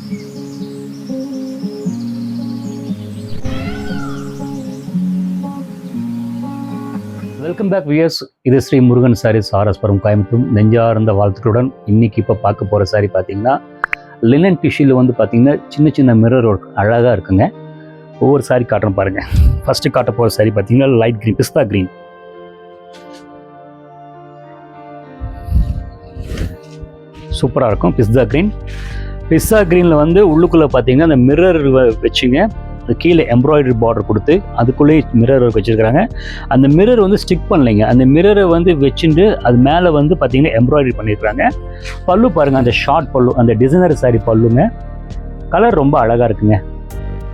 Welcome back wears. இது ஸ்ரீ முருகன் சாரீஸ் ஆர்எஸ்புரம் கோயம்புத்தூர். நெஞ்சார்ந்த வாழ்த்துக்களுடன் இன்னைக்கு இப்போ பார்க்க போகிற சாரி பார்த்தீங்கன்னா லினன் டிஷ்யூவில் வந்து பார்த்தீங்கன்னா சின்ன சின்ன மிரர் ஒர்க் அழகாக இருக்குங்க. ஒவ்வொரு சாரி காட்டுறேன் பாருங்கள். ஃபஸ்ட்டு காட்ட போகிற சாரி பார்த்தீங்கன்னா லைட் க்ரீன், பிஸ்தா க்ரீன். சூப்பராக இருக்கும் பிஸ்தா க்ரீன். பிஸ்தா க்ரீனில் வந்து உள்ளுக்குள்ளே பார்த்தீங்கன்னா அந்த மிரர் வச்சுங்க, கீழே எம்ப்ராய்டரி பார்டர் கொடுத்து அதுக்குள்ளேயே மிரர் வச்சுருக்காங்க. அந்த மிரர் வந்து ஸ்டிக் பண்ணலைங்க, அந்த மிரரை வந்து வச்சுட்டு அது மேலே வந்து பார்த்தீங்கன்னா எம்ப்ராய்டரி பண்ணியிருக்காங்க. பல்லு பாருங்கள், அந்த ஷார்ட் பல்லு, அந்த டிசைனர் சாரி பல்லுங்க. கலர் ரொம்ப அழகாக இருக்குங்க.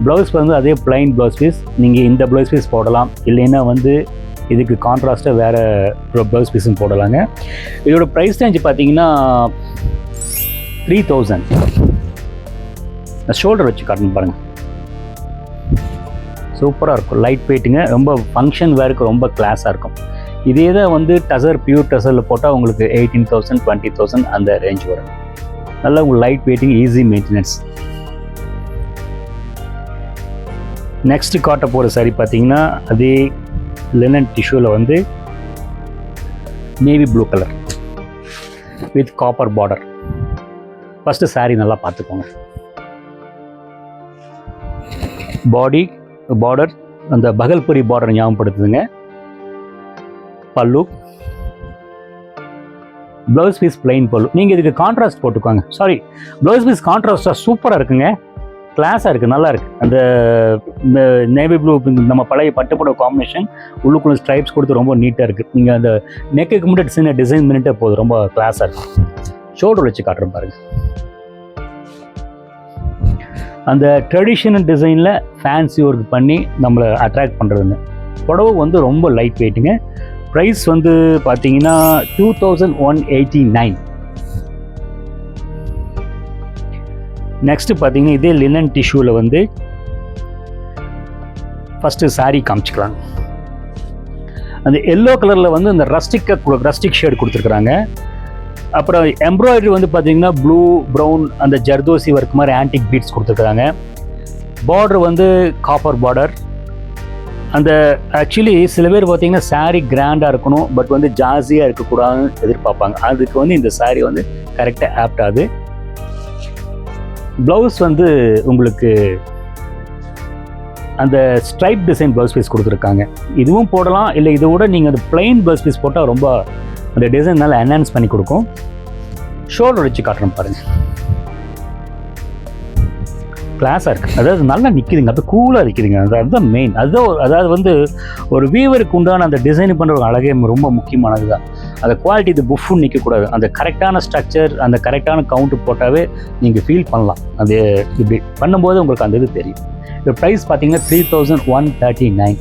ப்ளவுஸ் வந்து அதே பிளைன் ப்ளவுஸ் பீஸ். நீங்கள் இந்த ப்ளவுஸ் பீஸ் போடலாம், இல்லைன்னா வந்து இதுக்கு கான்ட்ராஸ்ட்டாக வேறு ப்ளவுஸ் பீஸும் போடலாங்க. இதோட ப்ரைஸ் ரேஞ்ச் பார்த்தீங்கன்னா 3000. ஷோல்டர் வச்சு காட்டணும் பாருங்கள், சூப்பராக இருக்கும். லைட் வெயிட்டுங்க, ரொம்ப ஃபங்க்ஷன் வேருக்கு ரொம்ப கிளாஸாக இருக்கும். இதே தான் வந்து டசர், பியூர் டசரில் போட்டால் உங்களுக்கு 18,000 20,000 அந்த ரேஞ்ச் வரும். நல்லா உங்களுக்கு light waiting, easy maintenance. Next காட்ட போகிற சாரி பார்த்தீங்கன்னா அதே லினன் டிஷ்யூவில் வந்து navy blue colour with copper border. First sorry நல்லா பார்த்துக்கோங்க. பாடி பார்டர் அந்த பகல்புரி பார்டர் ஞாபகப்படுத்துதுங்க. பல்லு, ப்ளவுஸ் பீஸ் பிளைன் பல்லு. நீங்கள் இதுக்கு கான்ட்ராஸ்ட் போட்டுக்கோங்க. சாரி, ப்ளவுஸ் பீஸ் கான்ட்ராஸ்டாக சூப்பராக இருக்குங்க, கிளாஸாக இருக்குது, நல்லா இருக்குது. அந்த நேவி ப்ளூ நம்ம பழைய பட்டுப்பட காம்பினேஷன், உள்ளுக்குள்ள ஸ்ட்ரைப்ஸ் கொடுத்து ரொம்ப நீட்டாக இருக்குது. நீங்கள் அந்த நெக்குக்கு மட்டும் சின்ன டிசைன் பண்ணிட்டே போதும், ரொம்ப கிளாஸாக இருக்கும். ஷோல்டர் வச்சு காட்டுறேன் பாருங்கள். அந்த ட்ரெடிஷ்னல் டிசைனில் ஃபேன்சி ஒர்க் பண்ணி நம்மளை அட்ராக்ட் பண்ணுறதுங்க. புடவை வந்து ரொம்ப லைட் வெயிட்டுங்க. ப்ரைஸ் வந்து பார்த்தீங்கன்னா 2189. நெக்ஸ்ட்டு பார்த்தீங்கன்னா இதே லினன் டிஷ்யூவில் வந்து ஃபஸ்ட்டு சாரீ காமிச்சிக்கலாம். அந்த எல்லோ கலரில் வந்து அந்த ரஸ்டிக் ஷேட் கொடுத்துருக்குறாங்க. அப்புறம் எம்ப்ராய்டரி வந்து பார்த்தீங்கன்னா ப்ளூ, ப்ரௌன், அந்த ஜர்தோசி ஒர்க் மாதிரி ஆன்டிக் பீட்ஸ் கொடுத்துருக்குறாங்க. பார்டர் வந்து காப்பர் பார்டர். அந்த ஆக்சுவலி சில பேர் பார்த்தீங்கன்னா சாரீ கிராண்டாக இருக்கணும், பட் வந்து ஜாஸியாக இருக்கக்கூடாதுன்னு எதிர்பார்ப்பாங்க. அதுக்கு வந்து இந்த சாரீ வந்து கரெக்டாக ஆப்ட் ஆகுது. ப்ளவுஸ் வந்து உங்களுக்கு அந்த ஸ்ட்ரைப் டிசைன் ப்ளவுஸ் பீஸ் கொடுத்துருக்காங்க. இதுவும் போடலாம், இல்லை இதை விட நீங்கள் அந்த பிளைன் ப்ளவுஸ் பீஸ் போட்டால் ரொம்ப அந்த டிசைன் நல்லா என்ஹான்ஸ் பண்ணி கொடுக்கும். ஷோல்டர் வச்சு காட்டுறோம் பாருங்கள், கிளாஸாக இருக்குது. அதாவது நல்லா நிற்கிதுங்க, அப்போ கூலாக நிற்கிதுங்க. அதுதான் மெயின். அதாவது வந்து ஒரு வீவருக்கு உண்டான அந்த டிசைன் பண்ணுற ஒரு அழகே ரொம்ப முக்கியமானது தான். அந்த குவாலிட்டி இது புஃப்னு நிற்கக்கூடாது. அந்த கரெக்டான ஸ்ட்ரக்சர், அந்த கரெக்டான கவுண்ட்டு போட்டாவே நீங்கள் ஃபீல் பண்ணலாம். அது இப்படி பண்ணும்போது உங்களுக்கு அந்த இது தெரியும். இந்த ப்ரைஸ் பார்த்தீங்கன்னா 3139.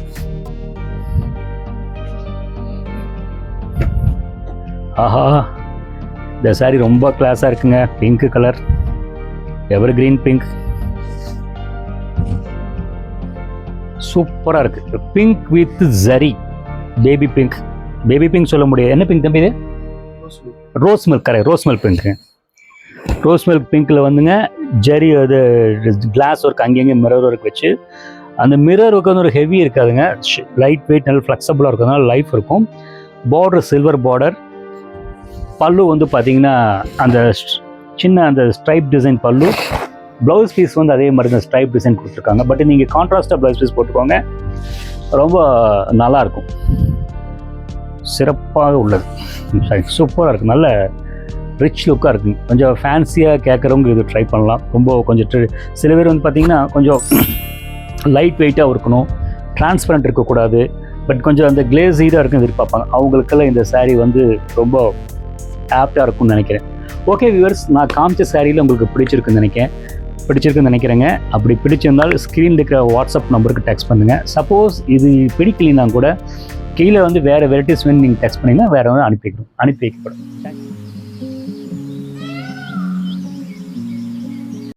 ஆஹா, இந்த சாரி ரொம்ப கிளாஸாக இருக்குங்க. Pink colour, evergreen pink, சூப்பராக இருக்குது. Pink with zari, baby pink. Baby pink சொல்ல முடியாது, என்ன பிங்க் தம்பி இது? Rose milk. Correct, rose milk pink. Rose milk பிங்க்கில் வந்துங்க ஜரி, அது கிளாஸ் ஒர்க், அங்கேயும் மிரர் ஒர்க் வச்சு, அந்த மிரர் ஒர்க் வந்து ஒரு ஹெவி இருக்காதுங்க, லைட் வெயிட், நல்ல ஃப்ளெக்சிபிளாக இருக்கிறதுனால லைஃப் இருக்கும். Border silver border. பல்லு வந்து பார்த்தீங்கன்னா அந்த சின்ன அந்த ஸ்ட்ரைப் டிசைன் பல்லு. ப்ளவுஸ் பீஸ் வந்து அதே மாதிரி தான் ஸ்ட்ரைப் டிசைன் கொடுத்துருக்காங்க. பட் நீங்கள் கான்ட்ராஸ்டாக ப்ளவுஸ் பீஸ் போட்டுக்கோங்க, ரொம்ப நல்லாயிருக்கும், சிறப்பாக உள்ளது. சூப்பராக இருக்குது, நல்ல ரிச் லுக்காக இருக்குங்க. கொஞ்சம் ஃபேன்சியாக கேட்குறவங்க இது ட்ரை பண்ணலாம். ரொம்ப கொஞ்சம் சில பேர் வந்து பார்த்திங்கன்னா கொஞ்சம் லைட் வெயிட்டாக இருக்கணும், டிரான்ஸ்பரண்ட் இருக்கக்கூடாது, பட் கொஞ்சம் அந்த கிளேஸீடாக இருக்குன்னு எதிர்பார்ப்பாங்க. அவங்களுக்கெல்லாம் இந்த சாரீ வந்து ரொம்ப ஆப்டாக இருக்கும்னு நினைக்கிறேன். ஓகே வியூவர்ஸ், நான் காமிச்ச சாரியில் உங்களுக்கு பிடிச்சிருக்குன்னு நினைக்கிறேங்க. அப்படி பிடிச்சிருந்தால் ஸ்க்ரீனில் இருக்கிற வாட்ஸ்அப் நம்பருக்கு டெக்ஸ்ட் பண்ணுங்கள். சப்போஸ் இது பிடிக்கலைன்னா கூட கீழே வந்து வேறு வெரைட்டிஸ் வேணும் நீங்கள் டெக்ஸ்ட் பண்ணிங்கன்னா வேறு வந்து அனுப்பி வைக்கப்படும். தேங்க்யூ.